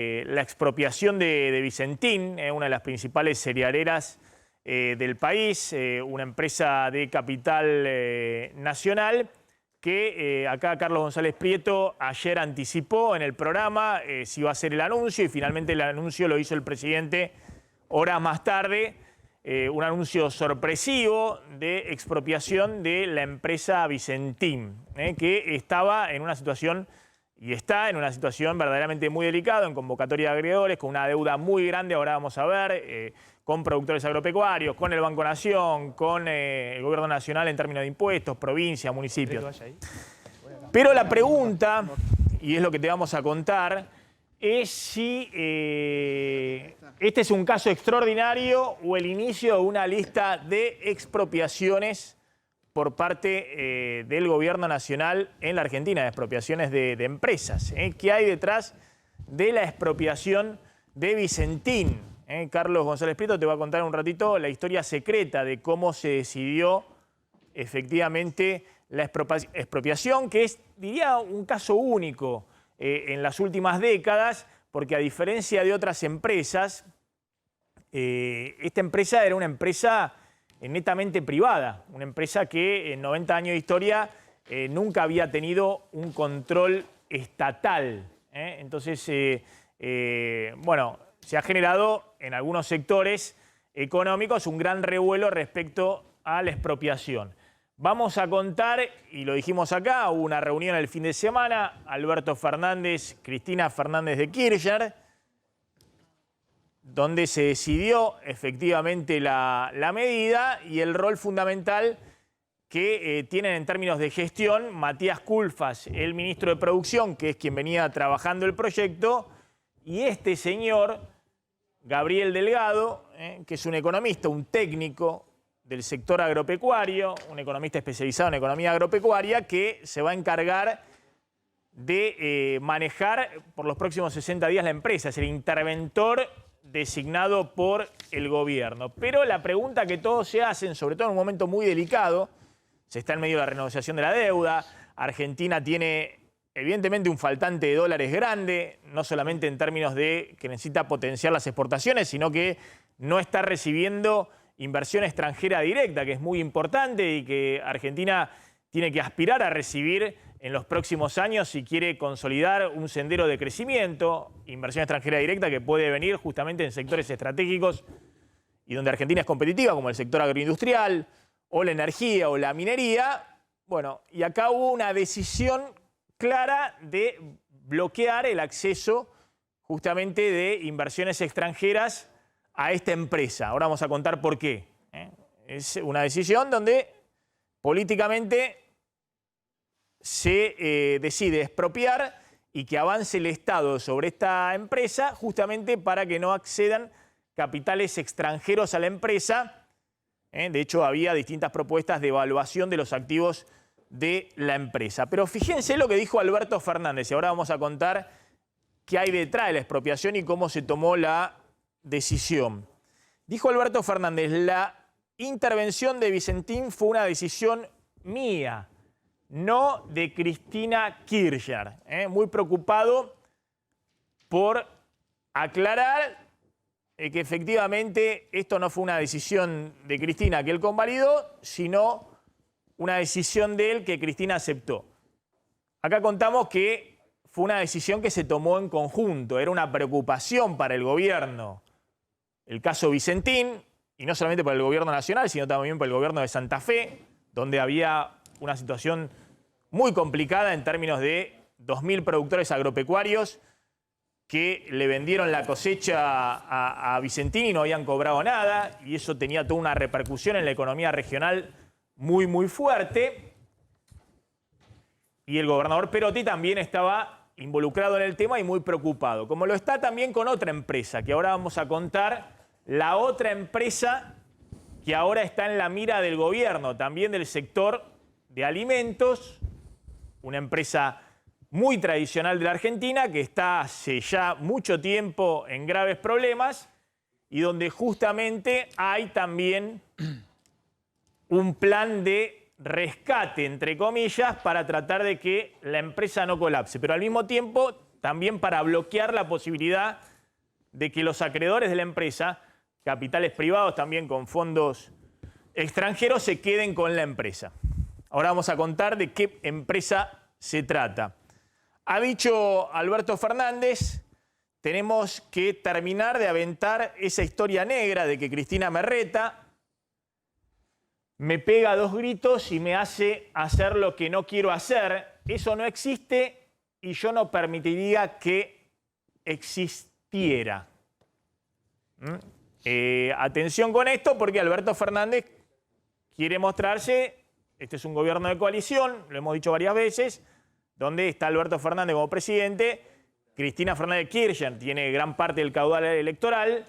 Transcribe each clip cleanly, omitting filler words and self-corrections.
La expropiación de Vicentín, una de las principales cerealeras del país, una empresa de capital nacional que acá Carlos González Prieto ayer anticipó en el programa si iba a hacer el anuncio, y finalmente el anuncio lo hizo el presidente horas más tarde, un anuncio sorpresivo de expropiación de la empresa Vicentín, que estaba en una situación y está en una situación verdaderamente muy delicada, en convocatoria de acreedores, con una deuda muy grande, ahora vamos a ver, con productores agropecuarios, con el Banco Nación, con el Gobierno Nacional en términos de impuestos, provincias, municipios. Pero la pregunta, y es lo que te vamos a contar, es si este es un caso extraordinario o el inicio de una lista de expropiaciones por parte del Gobierno Nacional en la Argentina, de expropiaciones de empresas. ¿Qué hay detrás de la expropiación de Vicentín? Carlos González Prieto te va a contar un ratito la historia secreta de cómo se decidió efectivamente la expropiación, que es, diría, un caso único en las últimas décadas, porque a diferencia de otras empresas, esta empresa era una empresa netamente privada, una empresa que en 90 años de historia nunca había tenido un control estatal. Entonces, bueno, se ha generado en algunos sectores económicos un gran revuelo respecto a la expropiación. Vamos a contar, y lo dijimos acá, hubo una reunión el fin de semana, Alberto Fernández, Cristina Fernández de Kirchner, donde se decidió efectivamente la medida y el rol fundamental que tienen en términos de gestión Matías Culfas, el ministro de Producción, que es quien venía trabajando el proyecto, y este señor, Gabriel Delgado, que es un economista, un técnico del sector agropecuario, un economista especializado en economía agropecuaria, que se va a encargar de manejar por los próximos 60 días la empresa, es el interventor designado por el gobierno. Pero la pregunta que todos se hacen, sobre todo en un momento muy delicado, se está en medio de la renegociación de la deuda, Argentina tiene evidentemente un faltante de dólares grande, no solamente en términos de que necesita potenciar las exportaciones, sino que no está recibiendo inversión extranjera directa, que es muy importante y que Argentina tiene que aspirar a recibir en los próximos años si quiere consolidar un sendero de crecimiento, inversión extranjera directa que puede venir justamente en sectores estratégicos y donde Argentina es competitiva, como el sector agroindustrial, o la energía, o la minería. Bueno, y acá hubo una decisión clara de bloquear el acceso justamente de inversiones extranjeras a esta empresa. Ahora vamos a contar por qué. Es una decisión donde políticamente se decide expropiar y que avance el Estado sobre esta empresa justamente para que no accedan capitales extranjeros a la empresa. De hecho, había distintas propuestas de evaluación de los activos de la empresa. Pero fíjense lo que dijo Alberto Fernández, y ahora vamos a contar qué hay detrás de la expropiación y cómo se tomó la decisión. Dijo Alberto Fernández: la intervención de Vicentín fue una decisión mía, no de Cristina Kirchner. Muy preocupado por aclarar que efectivamente esto no fue una decisión de Cristina que él convalidó, sino una decisión de él que Cristina aceptó. Acá contamos que fue una decisión que se tomó en conjunto, era una preocupación para el gobierno el caso Vicentín, y no solamente para el gobierno nacional, sino también para el gobierno de Santa Fe, donde había una situación muy complicada en términos de 2.000 productores agropecuarios que le vendieron la cosecha a Vicentín y no habían cobrado nada, y eso tenía toda una repercusión en la economía regional muy fuerte. Y el gobernador Perotti también estaba involucrado en el tema y muy preocupado, como lo está también con otra empresa, que ahora vamos a contar, la otra empresa que ahora está en la mira del gobierno, también del sector de alimentos, una empresa muy tradicional de la Argentina, que está hace ya mucho tiempo en graves problemas y donde justamente hay también un plan de rescate, entre comillas, para tratar de que la empresa no colapse. Pero al mismo tiempo también para bloquear la posibilidad de que los acreedores de la empresa, capitales privados también con fondos extranjeros, se queden con la empresa. Ahora vamos a contar de qué empresa se trata. Ha dicho Alberto Fernández, tenemos que terminar de aventar esa historia negra de que Cristina me reta, me pega 2 gritos y me hace hacer lo que no quiero hacer. Eso no existe y yo no permitiría que existiera. Atención con esto, porque Alberto Fernández quiere mostrarse, este es un gobierno de coalición, lo hemos dicho varias veces, donde está Alberto Fernández como presidente, Cristina Fernández de Kirchner tiene gran parte del caudal electoral,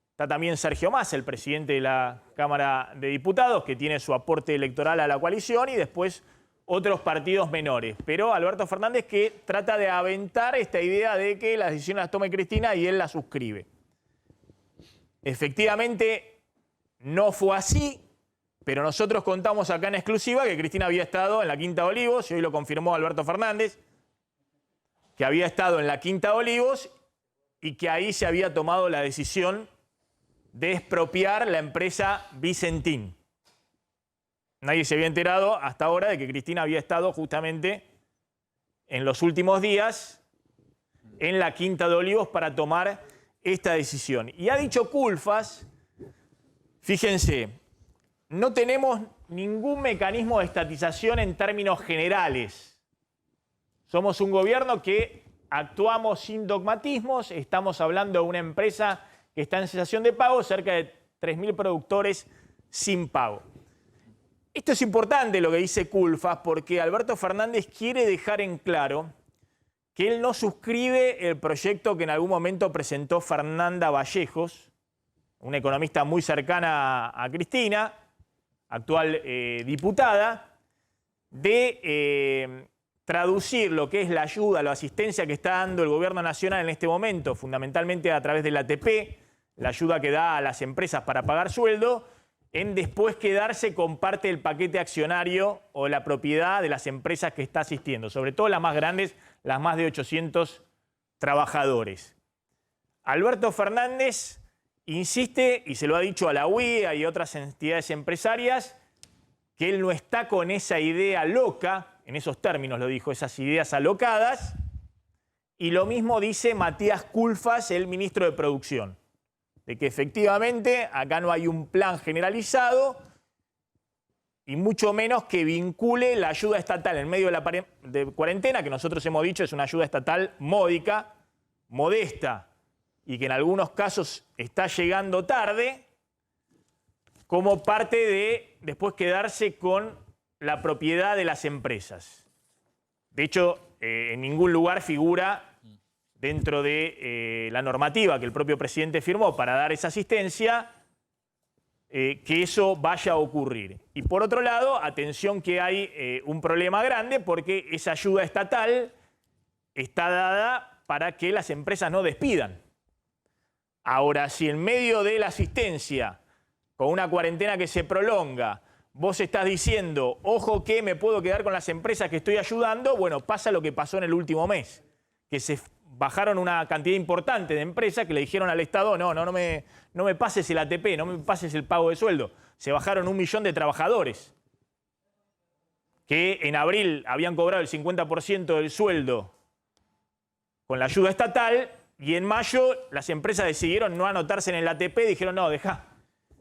está también Sergio Massa, el presidente de la Cámara de Diputados, que tiene su aporte electoral a la coalición, y después otros partidos menores. Pero Alberto Fernández que trata de aventar esta idea de que las decisiones las tome Cristina y él las suscribe. Efectivamente, no fue así, pero nosotros contamos acá en exclusiva que Cristina había estado en la Quinta de Olivos, y hoy lo confirmó Alberto Fernández, que había estado en la Quinta de Olivos y que ahí se había tomado la decisión de expropiar la empresa Vicentín. Nadie se había enterado hasta ahora de que Cristina había estado justamente en los últimos días en la Quinta de Olivos para tomar esta decisión. Y ha dicho Culfas, fíjense, no tenemos ningún mecanismo de estatización en términos generales. Somos un gobierno que actuamos sin dogmatismos, estamos hablando de una empresa que está en cesación de pago, cerca de 3.000 productores sin pago. Esto es importante lo que dice Culfas, porque Alberto Fernández quiere dejar en claro que él no suscribe el proyecto que en algún momento presentó Fernanda Vallejos, una economista muy cercana a Cristina, actual diputada, de traducir lo que es la ayuda, la asistencia que está dando el gobierno nacional en este momento, fundamentalmente a través del ATP, la ayuda que da a las empresas para pagar sueldo, en después quedarse con parte del paquete accionario o la propiedad de las empresas que está asistiendo, sobre todo las más grandes, las más de 800 trabajadores. Alberto Fernández insiste, y se lo ha dicho a la UIA y otras entidades empresarias, que él no está con esa idea loca, en esos términos lo dijo, esas ideas alocadas, y lo mismo dice Matías Culfas, el ministro de Producción, de que efectivamente acá no hay un plan generalizado y mucho menos que vincule la ayuda estatal en medio de la cuarentena, que nosotros hemos dicho es una ayuda estatal módica, modesta, y que en algunos casos está llegando tarde, como parte de después quedarse con la propiedad de las empresas. De hecho, en ningún lugar figura dentro de la normativa que el propio presidente firmó para dar esa asistencia, que eso vaya a ocurrir. Y por otro lado, atención que hay un problema grande porque esa ayuda estatal está dada para que las empresas no despidan. Ahora, si en medio de la asistencia, con una cuarentena que se prolonga, vos estás diciendo, ojo que me puedo quedar con las empresas que estoy ayudando, bueno, pasa lo que pasó en el último mes, que se bajaron una cantidad importante de empresas que le dijeron al Estado, no me pases el ATP, no me pases el pago de sueldo. Se bajaron 1 millón de trabajadores que en abril habían cobrado el 50% del sueldo con la ayuda estatal y en mayo las empresas decidieron no anotarse en el ATP, dijeron, no, dejá,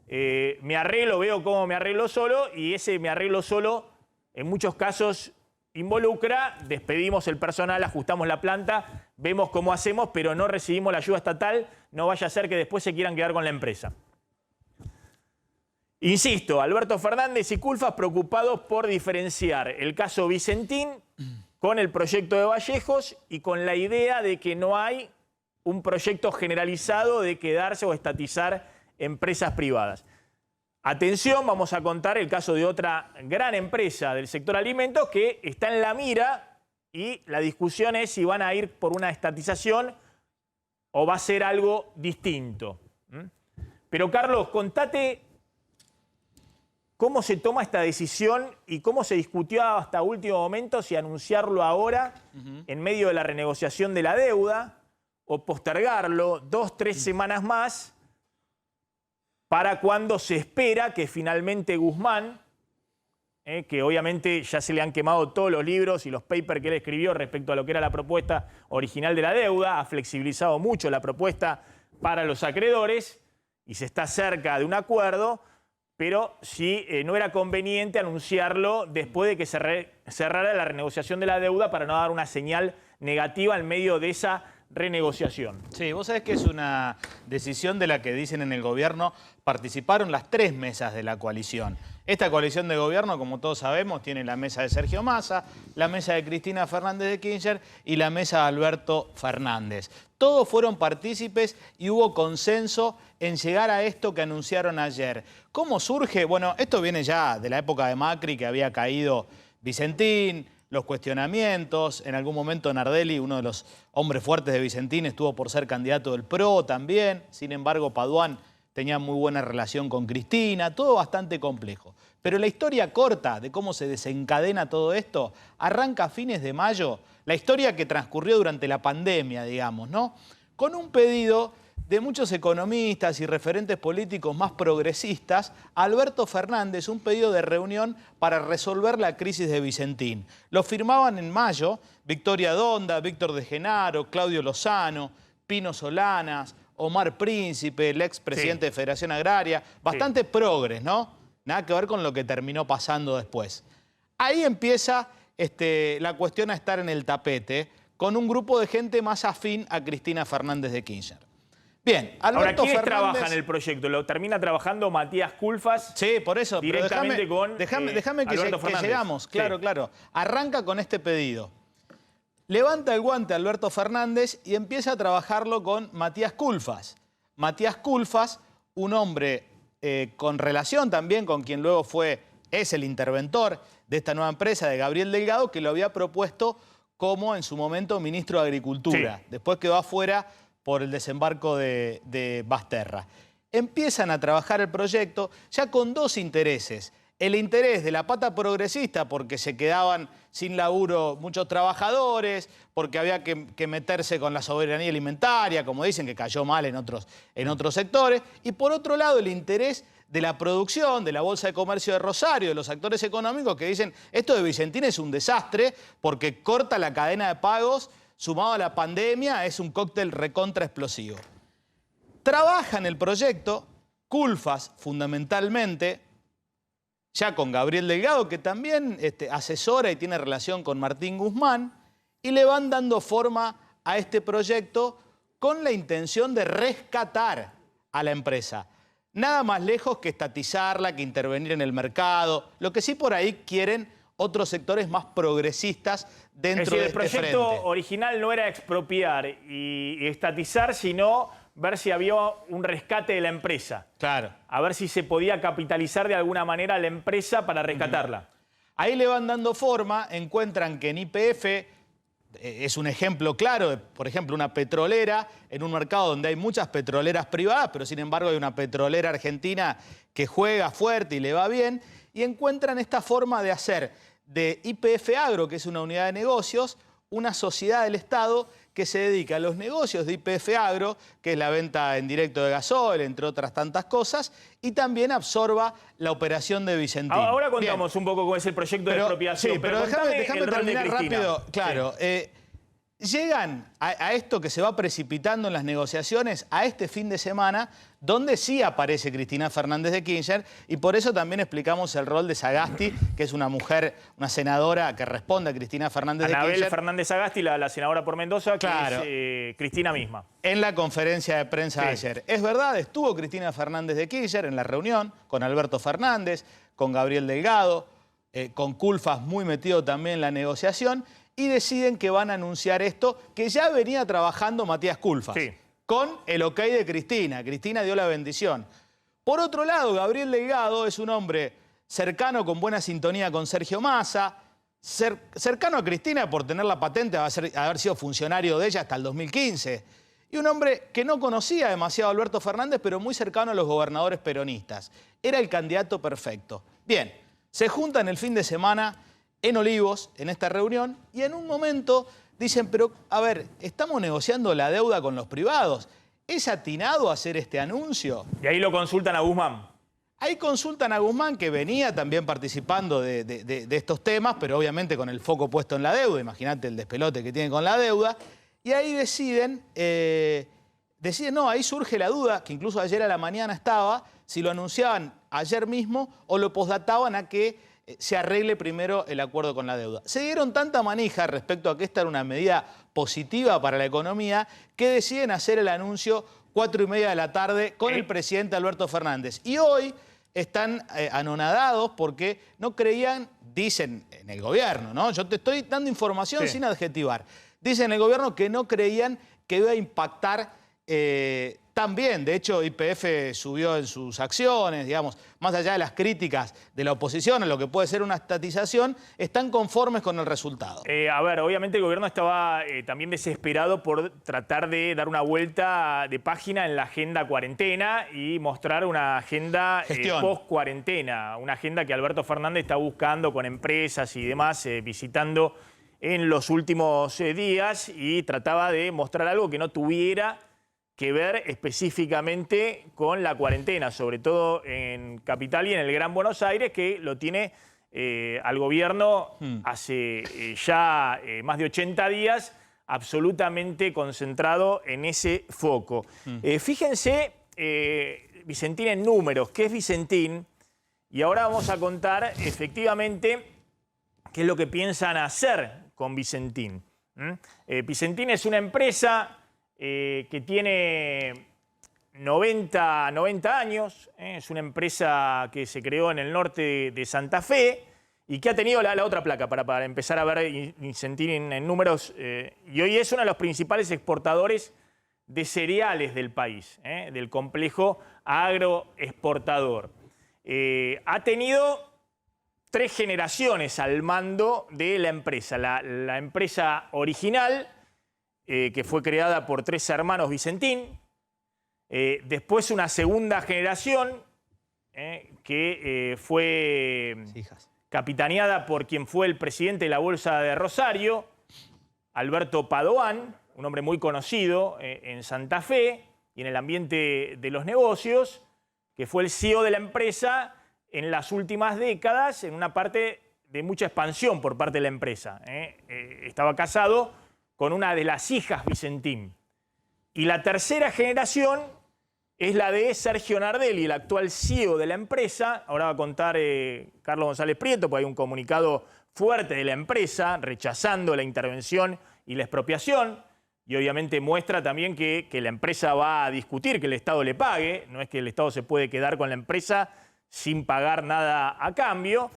me arreglo, veo cómo me arreglo solo, y ese me arreglo solo en muchos casos involucra, despedimos el personal, ajustamos la planta, vemos cómo hacemos, pero no recibimos la ayuda estatal, no vaya a ser que después se quieran quedar con la empresa. Insisto, Alberto Fernández y Culfas preocupados por diferenciar el caso Vicentín con el proyecto de Vallejos y con la idea de que no hay un proyecto generalizado de quedarse o estatizar empresas privadas. Atención, vamos a contar el caso de otra gran empresa del sector alimentos que está en la mira y la discusión es si van a ir por una estatización o va a ser algo distinto. Pero Carlos, contate ¿Cómo se toma esta decisión y cómo se discutió hasta último momento si anunciarlo ahora en medio de la renegociación de la deuda o postergarlo 2 o 3 semanas más para cuando se espera que finalmente Guzmán, que obviamente ya se le han quemado todos los libros y los papers que él escribió respecto a lo que era la propuesta original de la deuda, ha flexibilizado mucho la propuesta para los acreedores y se está cerca de un acuerdo, pero sí no era conveniente anunciarlo después de que se cerrara la renegociación de la deuda para no dar una señal negativa en medio de esa renegociación. Sí, vos sabés que es una decisión de la que dicen en el gobierno participaron las 3 mesas de la coalición. Esta coalición de gobierno, como todos sabemos, tiene la mesa de Sergio Massa, la mesa de Cristina Fernández de Kirchner y la mesa de Alberto Fernández. Todos fueron partícipes y hubo consenso en llegar a esto que anunciaron ayer. ¿Cómo surge? Bueno, esto viene ya de la época de Macri, que había caído Vicentín, los cuestionamientos. En algún momento Nardelli, uno de los hombres fuertes de Vicentín, estuvo por ser candidato del PRO también. Sin embargo, Paduan tenía muy buena relación con Cristina, todo bastante complejo. Pero la historia corta de cómo se desencadena todo esto arranca a fines de mayo, la historia que transcurrió durante la pandemia, digamos, ¿no? Con un pedido de muchos economistas y referentes políticos más progresistas a Alberto Fernández, un pedido de reunión para resolver la crisis de Vicentín. Lo firmaban en mayo Victoria Donda, Víctor de Genaro, Claudio Lozano, Pino Solanas, Omar Príncipe, el expresidente de Federación Agraria, bastante progres, ¿no? Nada que ver con lo que terminó pasando después. Ahí empieza la cuestión a estar en el tapete con un grupo de gente más afín a Cristina Fernández de Kirchner. Bien, Alberto ¿quiénes Fernández trabajan en el proyecto? ¿Lo termina trabajando Matías Culfas? Sí, por eso. Directamente pero déjame que llegamos. Claro, claro. Arranca con este pedido. Levanta el guante Alberto Fernández y empieza a trabajarlo con Matías Culfas. Matías Culfas, un hombre con relación también con quien luego es el interventor de esta nueva empresa de Gabriel Delgado, que lo había propuesto como en su momento ministro de Agricultura. Sí. Después quedó afuera por el desembarco de Basterra. Empiezan a trabajar el proyecto ya con 2 intereses. El interés de la pata progresista, porque se quedaban sin laburo muchos trabajadores, porque había que meterse con la soberanía alimentaria, como dicen, que cayó mal en otros sectores. Y por otro lado, el interés de la producción, de la Bolsa de Comercio de Rosario, de los actores económicos que dicen esto de Vicentín es un desastre porque corta la cadena de pagos, sumado a la pandemia, es un cóctel recontra explosivo. Trabajan el proyecto, Culfas fundamentalmente, ya con Gabriel Delgado, que también asesora y tiene relación con Martín Guzmán, y le van dando forma a este proyecto con la intención de rescatar a la empresa. Nada más lejos que estatizarla, que intervenir en el mercado, lo que sí por ahí quieren otros sectores más progresistas dentro de este frente. El proyecto original no era expropiar y estatizar, sino ver si había un rescate de la empresa. Claro. A ver si se podía capitalizar de alguna manera la empresa para rescatarla. Ahí le van dando forma, encuentran que en YPF es un ejemplo claro de, por ejemplo, una petrolera en un mercado donde hay muchas petroleras privadas, pero sin embargo hay una petrolera argentina que juega fuerte y le va bien, y encuentran esta forma de hacer de YPF Agro, que es una unidad de negocios, una sociedad del Estado que se dedica a los negocios de YPF Agro, que es la venta en directo de gasoil, entre otras tantas cosas, y también absorba la operación de Vicentín. Ahora contamos un poco cómo es el proyecto de expropiación. Sí, pero déjame terminar rápido. Claro, sí. Llegan a esto que se va precipitando en las negociaciones a este fin de semana, donde sí aparece Cristina Fernández de Kirchner, y por eso también explicamos el rol de Sagasti, que es una mujer, una senadora que responde a Cristina Fernández de Kirchner. Anabel Fernández Sagasti, la senadora por Mendoza, claro, que es Cristina misma. En la conferencia de prensa de ayer. Es verdad, estuvo Cristina Fernández de Kirchner en la reunión con Alberto Fernández, con Gabriel Delgado, con Culfas muy metido también en la negociación, y deciden que van a anunciar esto, que ya venía trabajando Matías Culfas, con el ok de Cristina. Cristina dio la bendición. Por otro lado, Gabriel Delgado es un hombre cercano, con buena sintonía con Sergio Massa, cercano a Cristina por tener la patente de haber sido funcionario de ella hasta el 2015. Y un hombre que no conocía demasiado a Alberto Fernández, pero muy cercano a los gobernadores peronistas. Era el candidato perfecto. Bien, se juntan el fin de semana en Olivos, en esta reunión, y en un momento dicen, pero a ver, estamos negociando la deuda con los privados. ¿Es atinado hacer este anuncio? Y ahí lo consultan a Guzmán. Ahí consultan a Guzmán, que venía también participando de estos temas, pero obviamente con el foco puesto en la deuda. Imagínate el despelote que tiene con la deuda. Y ahí deciden, no, ahí surge la duda, que incluso ayer a la mañana estaba, si lo anunciaban ayer mismo o lo posdataban a que se arregle primero el acuerdo con la deuda. Se dieron tanta manija respecto a que esta era una medida positiva para la economía que deciden hacer el anuncio 4:30 de la tarde con el presidente Alberto Fernández. Y hoy están anonadados porque no creían, dicen en el gobierno, ¿no? Yo te estoy dando información sin adjetivar. Dicen en el gobierno que no creían que iba a impactar tan bien. De hecho, YPF subió en sus acciones, digamos, más allá de las críticas de la oposición a lo que puede ser una estatización, están conformes con el resultado. A ver, obviamente el gobierno estaba también desesperado por tratar de dar una vuelta de página en la agenda cuarentena y mostrar una agenda post-cuarentena, una agenda que Alberto Fernández está buscando con empresas y demás, visitando en los últimos días, y trataba de mostrar algo que no tuviera que ver específicamente con la cuarentena, sobre todo en Capital y en el Gran Buenos Aires, que lo tiene al gobierno hace ya más de 80 días absolutamente concentrado en ese foco. Fíjense, Vicentín en números, ¿qué es Vicentín? Y ahora vamos a contar efectivamente qué es lo que piensan hacer con Vicentín. Vicentín es una empresa que tiene 90 años, es una empresa que se creó en el norte de Santa Fe y que ha tenido la otra placa para empezar a ver Vicentín en números, y hoy es uno de los principales exportadores de cereales del país, del complejo agroexportador. Ha tenido 3 generaciones al mando de la empresa. La empresa original, que fue creada por 3 hermanos Vicentín. Después una segunda generación que fue capitaneada por quien fue el presidente de la Bolsa de Rosario, Alberto Padoan, un hombre muy conocido en Santa Fe y en el ambiente de los negocios, que fue el CEO de la empresa en las últimas décadas, en una parte de mucha expansión por parte de la empresa. Estaba casado con una de las hijas Vicentín. Y la tercera generación es la de Sergio Nardelli, el actual CEO de la empresa. Ahora va a contar Carlos González Prieto, porque hay un comunicado fuerte de la empresa rechazando la intervención y la expropiación. Y obviamente muestra también que la empresa va a discutir que el Estado le pague. No es que el Estado se puede quedar con la empresa sin pagar nada a cambio.